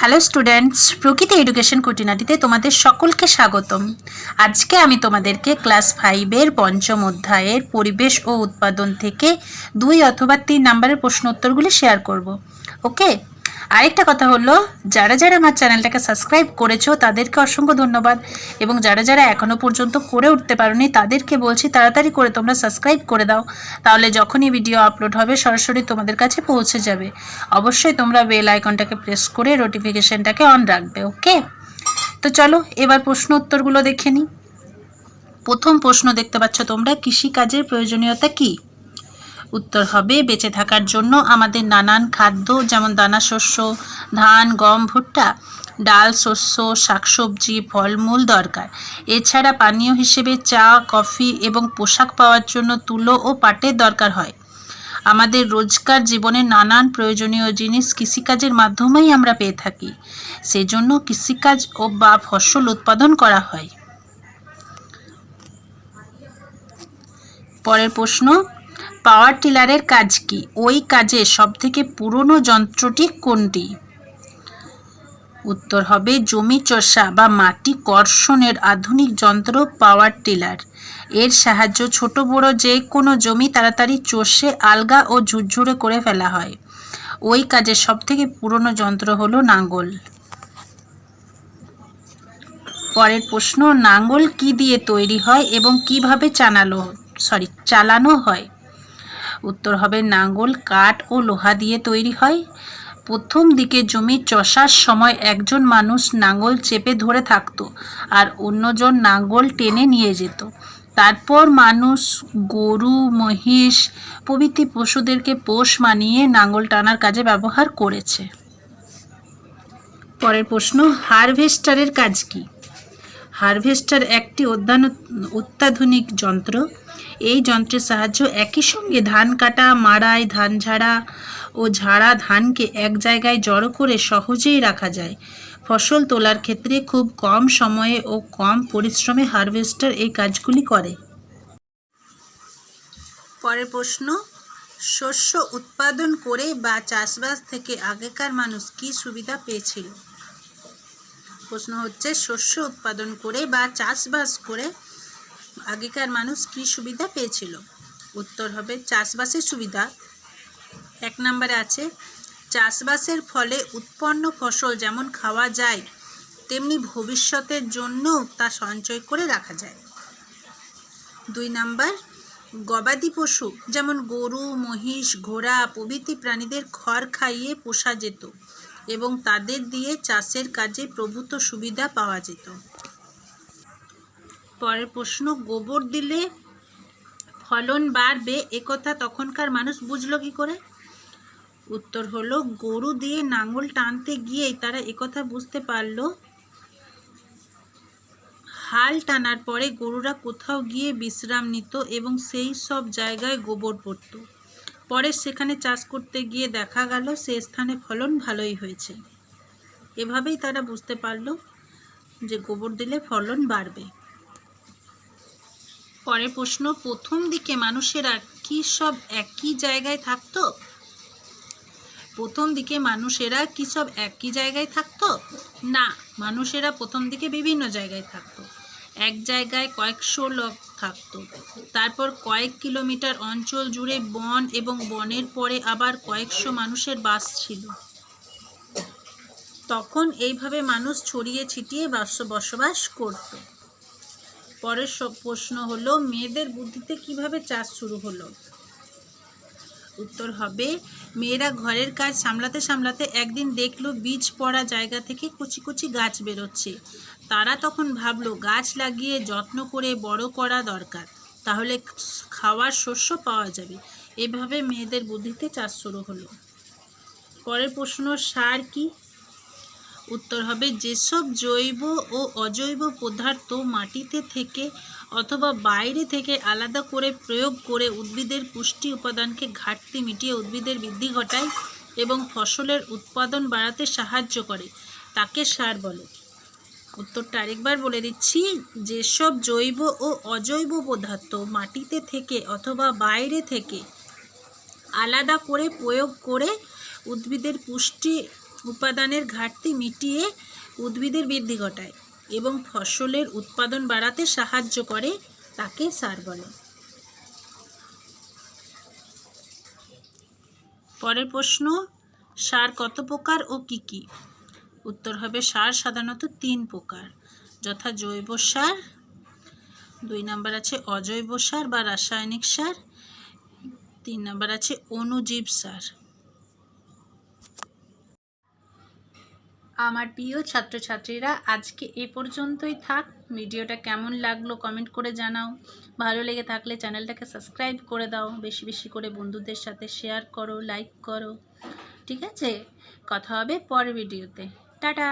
Hello students, প্রকৃতি education খুঁটিনাটিতে তোমাদের সকলকে স্বাগতম। আজকে আমি তোমাদেরকে ক্লাস 5-এর পঞ্চম অধ্যায়ের পরিবেশ ও উৎপাদন থেকে 2 অথবা 3 নম্বরের প্রশ্ন উত্তরগুলি শেয়ার করব। ওকে, আরেকটা কথা হলো, যারা যারা আমার চ্যানেলটাকে সাবস্ক্রাইব করেছো তাদেরকে অসংখ্য ধন্যবাদ, এবং যারা যারা এখনও পর্যন্ত করে উঠতে পারোনি তাদেরকে বলছি তাড়াতাড়ি করে তোমরা সাবস্ক্রাইব করে দাও, তাহলে যখনই ভিডিও আপলোড হবে সরাসরি তোমাদের কাছে পৌঁছে যাবে। অবশ্যই তোমরা বেল আইকনটাকে প্রেস করে নোটিফিকেশনটাকে অন রাখবে। ওকে, তো চলো এবার প্রশ্ন উত্তরগুলো দেখে নিই। প্রথম প্রশ্ন দেখতে পাচ্ছ তোমরা, কৃষিকাজের প্রয়োজনীয়তা কী? উত্তর হবে, বেঁচে থাকার জন্য আমাদের নানান খাদ্য যেমন দানা শস্য, ধান, গম, ভুট্টা, ডাল, শস্য, শাকসবজি, ফলমূল দরকার। এছাড়া পানীয় হিসেবে চা, কফি এবং পোশাক পাওয়ার জন্য তুলো ও পাটের দরকার হয়। আমাদের রোজকার জীবনে নানান প্রয়োজনীয় জিনিস কৃষিকাজের মাধ্যমেই আমরা পেয়ে থাকি। সেজন্য কৃষিকাজ বা ফসল উৎপাদন করা হয়। পরের প্রশ্ন, পাওয়ার টিলারের কাজ কি? ওই কাজে সবথেকে পুরনো যন্ত্রটি কোনটি? উত্তর হবে, জমি চষা বা মাটি কর্ষণের আধুনিক যন্ত্র পাওয়ার টিলার। এর সাহায্য ছোট বড় যে কোনো জমি তাড়াতাড়ি চষে আলগা ও ঝুরঝুরে করে ফেলা হয়। ওই কাজের সবথেকে পুরনো যন্ত্র হলো নাঙ্গল। পরের প্রশ্ন, নাঙ্গল কি দিয়ে তৈরি হয় এবং কিভাবে চালানো হয়? উত্তর হবে, নাঙ্গল কাঠ ও লোহা দিয়ে তৈরি হয়। প্রথম দিকে জমি চষার সময় একজন মানুষ নাঙ্গল চেপে ধরে থাকতো আর অন্যজন নাঙ্গল টেনে নিয়ে যেত। তারপর মানুষ গরু, মহিষ প্রভৃতি পশুদেরকে পোষ মানিয়ে নাঙ্গল টানার কাজে ব্যবহার করেছে। পরের প্রশ্ন, হারভেস্টারের কাজ কি? হারভেস্টার একটি অত্যাধুনিক যন্ত্র। এই যন্ত্রের সাহায্যে একই সঙ্গে ধান কাটা, মাড়াই, ধান ঝাড়া ও ঝাড়া ধানকে এক জায়গায় জড়ো করে সহজেই রাখা যায়। ফসল তোলার ক্ষেত্রে খুব কম সময়ে ও কম পরিশ্রমে হারভেস্টার এই কাজগুলি করে। পরের প্রশ্ন, শস্য উৎপাদন করে বা চাষবাস থেকে আগেকার মানুষ কী সুবিধা পেয়েছিল? প্রশ্ন হচ্ছে, শস্য উৎপাদন করে বা চাষবাস করে আগেকার মানুষ কী সুবিধা পেয়েছিল? উত্তর হবে, চাষবাসের সুবিধা। 1 নম্বরে আছে, চাষবাসের ফলে উৎপন্ন ফসল যেমন খাওয়া যায় তেমনি ভবিষ্যতের জন্যও তা সঞ্চয় করে রাখা যায়। 2 নম্বর, গবাদি পশু যেমন গরু, মহিষ, ঘোড়া প্রভৃতি প্রাণীদের খড় খাইয়ে পোষা যেত এবং তাদের দিয়ে চাষের কাজে প্রভূত সুবিধা পাওয়া যেত। পরের প্রশ্ন, গোবর দিলে ফলন বাড়বে একথা তখনকার মানুষ বুঝলো কি করে? উত্তর হলো, গরু দিয়ে নাঙ্গল টানতে গিয়েই তারা একথা বুঝতে পারলো। হাল টানার পরে গরুরা কোথাও গিয়ে বিশ্রাম নিত এবং সেই সব জায়গায় গোবর পড়ত। পরে সেখানে চাষ করতে গিয়ে দেখা গেল সে স্থানে ফলন ভালোই হয়েছে। এভাবেই তারা বুঝতে পারলো যে গোবর দিলে ফলন বাড়বে। পরের প্রশ্ন, প্রথম দিকে মানুষেরা কি সব একই জায়গায় থাকতো? প্রথম দিকে মানুষেরা কি সব একই জায়গায় থাকতো? না, মানুষেরা প্রথম দিকে বিভিন্ন জায়গায় থাকতো। এক জায়গায় কয়েকশো লোক থাকতো, তারপর কয়েক কিলোমিটার অঞ্চল জুড়ে বন এবং বনের পরে আবার কয়েকশো মানুষের বাস ছিল। তখন এইভাবে মানুষ ছড়িয়ে ছিটিয়ে বসবাস করত। পরের প্রশ্ন হলো, মেয়েদের বুদ্ধিতে কিভাবে চাষ শুরু হলো? উত্তর হবে, মেয়েরা ঘরের কাজ সামলাতে সামলাতে একদিন দেখলো বীজ পড়া জায়গা থেকে কুচি কুচি গাছ বেরোচ্ছে। তারা তখন ভাবলো গাছ লাগিয়ে যত্ন করে বড় করা দরকার, তাহলে খাওয়ার শস্য পাওয়া যাবে। এভাবে মেয়েদের বুদ্ধিতে চাষ শুরু হলো। পরের প্রশ্ন, সার কি? উত্তর হবে, যেসব জৈব ও অজৈব পদার্থ মাটিতে থেকে অথবা বাইরে থেকে আলাদা করে প্রয়োগ করে উদ্ভিদের পুষ্টি উপাদানকে ঘাটতি মিটিয়ে উদ্ভিদের বৃদ্ধি ঘটায় এবং ফসলের উৎপাদন বাড়াতে সাহায্য করে, তাকে সার বলে। উত্তরটা আরেকবার বলে দিচ্ছি, যেসব জৈব ও অজৈব পদার্থ মাটিতে থেকে অথবা বাইরে থেকে আলাদা করে প্রয়োগ করে উদ্ভিদের পুষ্টি উপাদানের ঘাটতি মিটিয়ে উদ্ভিদের বৃদ্ধি ঘটায় এবং ফসলের উৎপাদন বাড়াতে সাহায্য করে, তাকে সার বলে। পরের প্রশ্ন, সার কত প্রকার ও কি কি? উত্তর হবে সার সাধারণত 3 প্রকার, যথা জৈব সার, 2 নম্বর আছে অজৈব সার বা রাসায়নিক সার, 3 নম্বর আছে অণুজীব সার। আমার প্রিয় ছাত্রছাত্রীরা, আজকে এ পর্যন্তই থাক। ভিডিওটা কেমন লাগলো কমেন্ট করে জানাও। ভালো লেগে থাকলে চ্যানেলটাকে সাবস্ক্রাইব করে দাও, বেশি বেশি করে বন্ধুদের সাথে শেয়ার করো, লাইক করো। ঠিক আছে, কথা হবে পরের ভিডিওতে। টাটা।